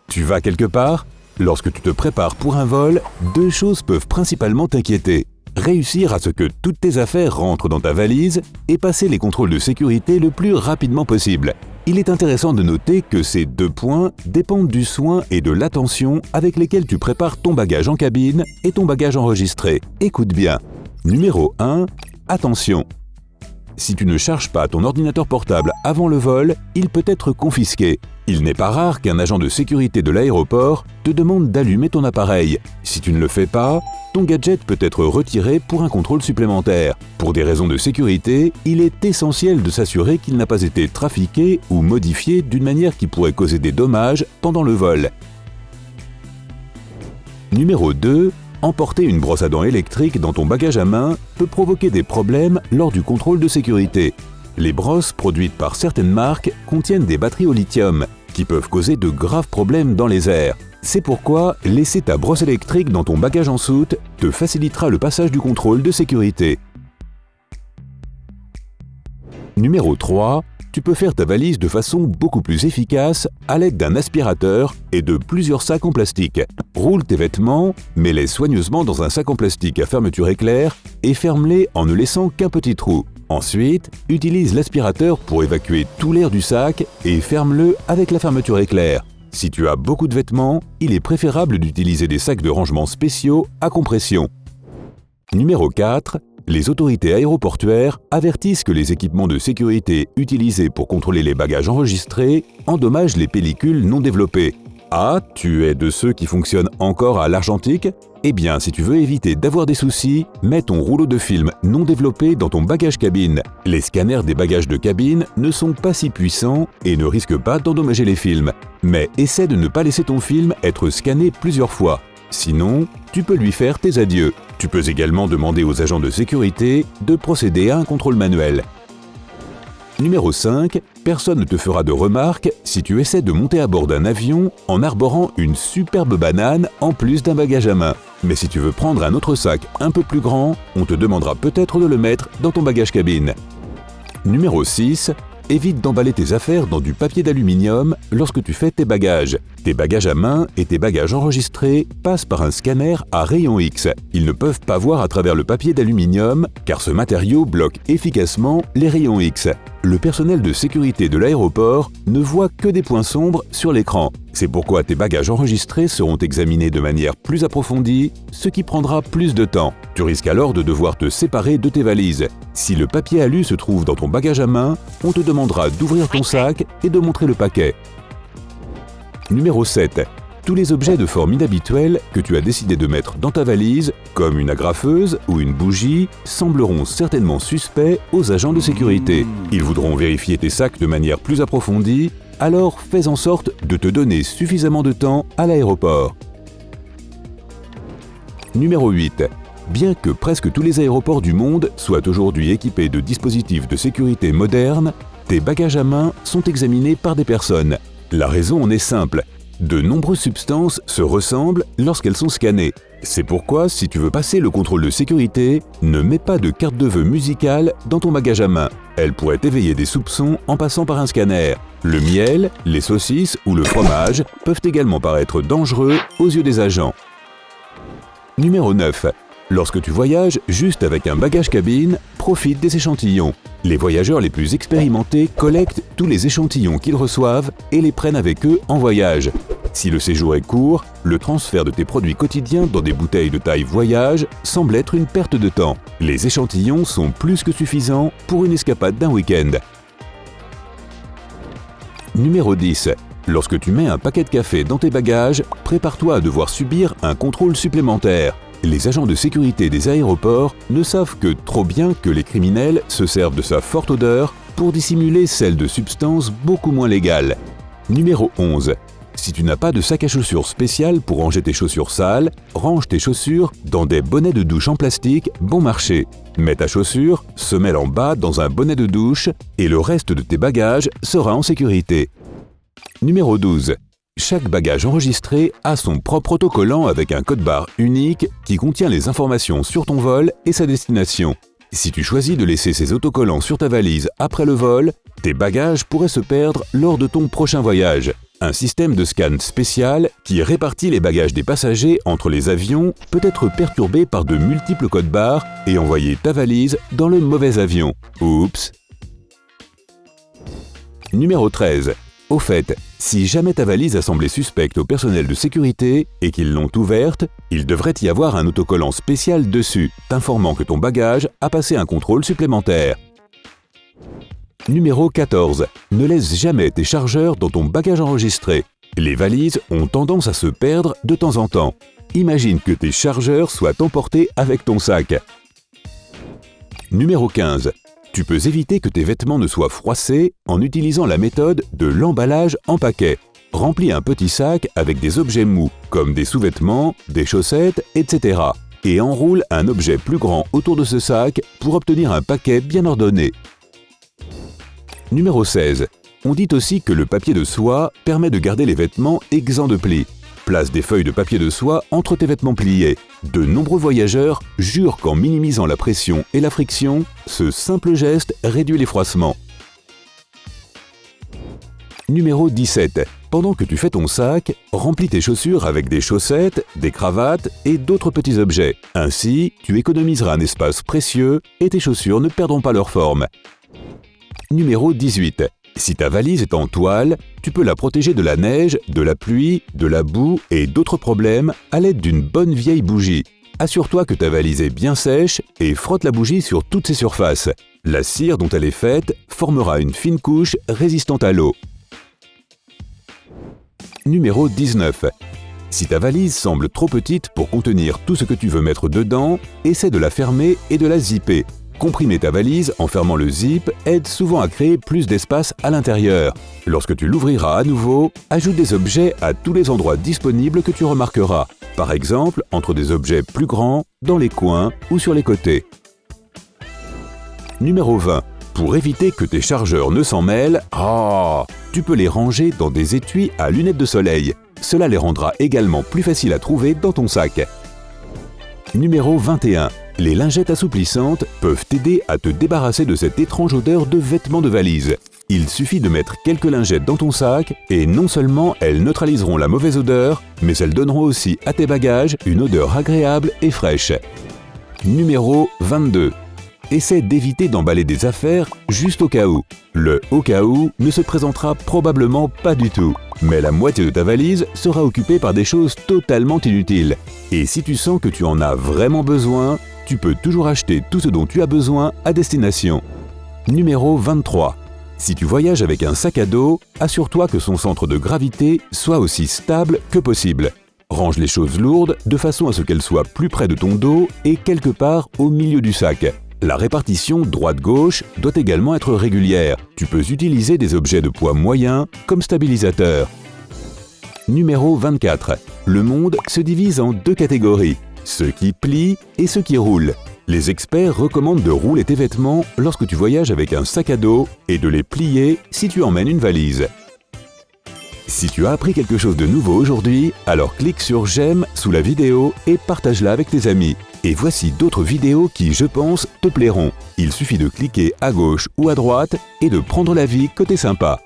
Tu vas quelque part? Lorsque tu te prépares pour un vol, deux choses peuvent principalement t'inquiéter. Réussir à ce que toutes tes affaires rentrent dans ta valise et passer les contrôles de sécurité le plus rapidement possible. Il est intéressant de noter que ces deux points dépendent du soin et de l'attention avec lesquels tu prépares ton bagage en cabine et ton bagage enregistré. Écoute bien. Numéro 1. Attention. Si tu ne charges pas ton ordinateur portable avant le vol, il peut être confisqué. Il n'est pas rare qu'un agent de sécurité de l'aéroport te demande d'allumer ton appareil. Si tu ne le fais pas, ton gadget peut être retiré pour un contrôle supplémentaire. Pour des raisons de sécurité, il est essentiel de s'assurer qu'il n'a pas été trafiqué ou modifié d'une manière qui pourrait causer des dommages pendant le vol. Numéro 2. Emporter une brosse à dents électrique dans ton bagage à main peut provoquer des problèmes lors du contrôle de sécurité. Les brosses produites par certaines marques contiennent des batteries au lithium qui peuvent causer de graves problèmes dans les airs. C'est pourquoi laisser ta brosse électrique dans ton bagage en soute te facilitera le passage du contrôle de sécurité. Numéro 3. Tu peux faire ta valise de façon beaucoup plus efficace à l'aide d'un aspirateur et de plusieurs sacs en plastique. Roule tes vêtements, mets-les soigneusement dans un sac en plastique à fermeture éclair et ferme-les en ne laissant qu'un petit trou. Ensuite, utilise l'aspirateur pour évacuer tout l'air du sac et ferme-le avec la fermeture éclair. Si tu as beaucoup de vêtements, il est préférable d'utiliser des sacs de rangement spéciaux à compression. Numéro 4. Les autorités aéroportuaires avertissent que les équipements de sécurité utilisés pour contrôler les bagages enregistrés endommagent les pellicules non développées. Ah, tu es de ceux qui fonctionnent encore à l'argentique? Eh bien, si tu veux éviter d'avoir des soucis, mets ton rouleau de film non développé dans ton bagage cabine. Les scanners des bagages de cabine ne sont pas si puissants et ne risquent pas d'endommager les films. Mais essaie de ne pas laisser ton film être scanné plusieurs fois. Sinon, tu peux lui faire tes adieux. Tu peux également demander aux agents de sécurité de procéder à un contrôle manuel. Numéro 5. Personne ne te fera de remarques si tu essaies de monter à bord d'un avion en arborant une superbe banane en plus d'un bagage à main. Mais si tu veux prendre un autre sac un peu plus grand, on te demandera peut-être de le mettre dans ton bagage cabine. Numéro 6. Évite d'emballer tes affaires dans du papier d'aluminium lorsque tu fais tes bagages. Tes bagages à main et tes bagages enregistrés passent par un scanner à rayon X. Ils ne peuvent pas voir à travers le papier d'aluminium car ce matériau bloque efficacement les rayons X. Le personnel de sécurité de l'aéroport ne voit que des points sombres sur l'écran. C'est pourquoi tes bagages enregistrés seront examinés de manière plus approfondie, ce qui prendra plus de temps. Tu risques alors de devoir te séparer de tes valises. Si le papier alu se trouve dans ton bagage à main, on te demandera d'ouvrir ton sac et de montrer le paquet. Numéro 7. Tous les objets de forme inhabituelle que tu as décidé de mettre dans ta valise, comme une agrafeuse ou une bougie, sembleront certainement suspects aux agents de sécurité. Ils voudront vérifier tes sacs de manière plus approfondie, alors fais en sorte de te donner suffisamment de temps à l'aéroport. Numéro 8. Bien que presque tous les aéroports du monde soient aujourd'hui équipés de dispositifs de sécurité modernes, tes bagages à main sont examinés par des personnes. La raison en est simple. De nombreuses substances se ressemblent lorsqu'elles sont scannées. C'est pourquoi, si tu veux passer le contrôle de sécurité, ne mets pas de carte de vœux musicale dans ton bagage à main. Elle pourrait éveiller des soupçons en passant par un scanner. Le miel, les saucisses ou le fromage peuvent également paraître dangereux aux yeux des agents. Numéro 9. Lorsque tu voyages juste avec un bagage cabine, profite des échantillons. Les voyageurs les plus expérimentés collectent tous les échantillons qu'ils reçoivent et les prennent avec eux en voyage. Si le séjour est court, le transfert de tes produits quotidiens dans des bouteilles de taille voyage semble être une perte de temps. Les échantillons sont plus que suffisants pour une escapade d'un week-end. Numéro 10. Lorsque tu mets un paquet de café dans tes bagages, prépare-toi à devoir subir un contrôle supplémentaire. Les agents de sécurité des aéroports ne savent que trop bien que les criminels se servent de sa forte odeur pour dissimuler celle de substances beaucoup moins légales. Numéro 11. Si tu n'as pas de sac à chaussures spécial pour ranger tes chaussures sales, range tes chaussures dans des bonnets de douche en plastique bon marché. Mets ta chaussure, semelle en bas dans un bonnet de douche et le reste de tes bagages sera en sécurité. Numéro 12. Chaque bagage enregistré a son propre autocollant avec un code-barre unique qui contient les informations sur ton vol et sa destination. Si tu choisis de laisser ces autocollants sur ta valise après le vol, tes bagages pourraient se perdre lors de ton prochain voyage. Un système de scan spécial qui répartit les bagages des passagers entre les avions peut être perturbé par de multiples codes barres et envoyer ta valise dans le mauvais avion. Oups! Numéro 13. Au fait, si jamais ta valise a semblé suspecte au personnel de sécurité et qu'ils l'ont ouverte, il devrait y avoir un autocollant spécial dessus, t'informant que ton bagage a passé un contrôle supplémentaire. Numéro 14. Ne laisse jamais tes chargeurs dans ton bagage enregistré. Les valises ont tendance à se perdre de temps en temps. Imagine que tes chargeurs soient emportés avec ton sac. Numéro 15. Tu peux éviter que tes vêtements ne soient froissés en utilisant la méthode de l'emballage en paquet. Remplis un petit sac avec des objets mous, comme des sous-vêtements, des chaussettes, etc. et enroule un objet plus grand autour de ce sac pour obtenir un paquet bien ordonné. Numéro 16. On dit aussi que le papier de soie permet de garder les vêtements exempts de plis. Place des feuilles de papier de soie entre tes vêtements pliés. De nombreux voyageurs jurent qu'en minimisant la pression et la friction, ce simple geste réduit les froissements. Numéro 17. Pendant que tu fais ton sac, remplis tes chaussures avec des chaussettes, des cravates et d'autres petits objets. Ainsi, tu économiseras un espace précieux et tes chaussures ne perdront pas leur forme. Numéro 18. Si ta valise est en toile, tu peux la protéger de la neige, de la pluie, de la boue et d'autres problèmes à l'aide d'une bonne vieille bougie. Assure-toi que ta valise est bien sèche et frotte la bougie sur toutes ses surfaces. La cire dont elle est faite formera une fine couche résistante à l'eau. Numéro 19. Si ta valise semble trop petite pour contenir tout ce que tu veux mettre dedans, essaie de la fermer et de la zipper. Comprimer ta valise en fermant le zip aide souvent à créer plus d'espace à l'intérieur. Lorsque tu l'ouvriras à nouveau, ajoute des objets à tous les endroits disponibles que tu remarqueras. Par exemple, entre des objets plus grands, dans les coins ou sur les côtés. Numéro 20. Pour éviter que tes chargeurs ne s'en mêlent, tu peux les ranger dans des étuis à lunettes de soleil. Cela les rendra également plus faciles à trouver dans ton sac. Numéro 21. Les lingettes assouplissantes peuvent t'aider à te débarrasser de cette étrange odeur de vêtements de valise. Il suffit de mettre quelques lingettes dans ton sac et non seulement elles neutraliseront la mauvaise odeur, mais elles donneront aussi à tes bagages une odeur agréable et fraîche. Numéro 22. Essaie d'éviter d'emballer des affaires juste au cas où. Le « au cas où » ne se présentera probablement pas du tout, mais la moitié de ta valise sera occupée par des choses totalement inutiles. Et si tu sens que tu en as vraiment besoin, tu peux toujours acheter tout ce dont tu as besoin à destination. Numéro 23. Si tu voyages avec un sac à dos, assure-toi que son centre de gravité soit aussi stable que possible. Range les choses lourdes de façon à ce qu'elles soient plus près de ton dos et quelque part au milieu du sac. La répartition droite-gauche doit également être régulière. Tu peux utiliser des objets de poids moyen comme stabilisateur. Numéro 24. Le monde se divise en deux catégories, ceux qui plient et ceux qui roulent. Les experts recommandent de rouler tes vêtements lorsque tu voyages avec un sac à dos et de les plier si tu emmènes une valise. Si tu as appris quelque chose de nouveau aujourd'hui, alors clique sur « J'aime » sous la vidéo et partage-la avec tes amis. Et voici d'autres vidéos qui, je pense, te plairont. Il suffit de cliquer à gauche ou à droite et de prendre l'avis côté sympa.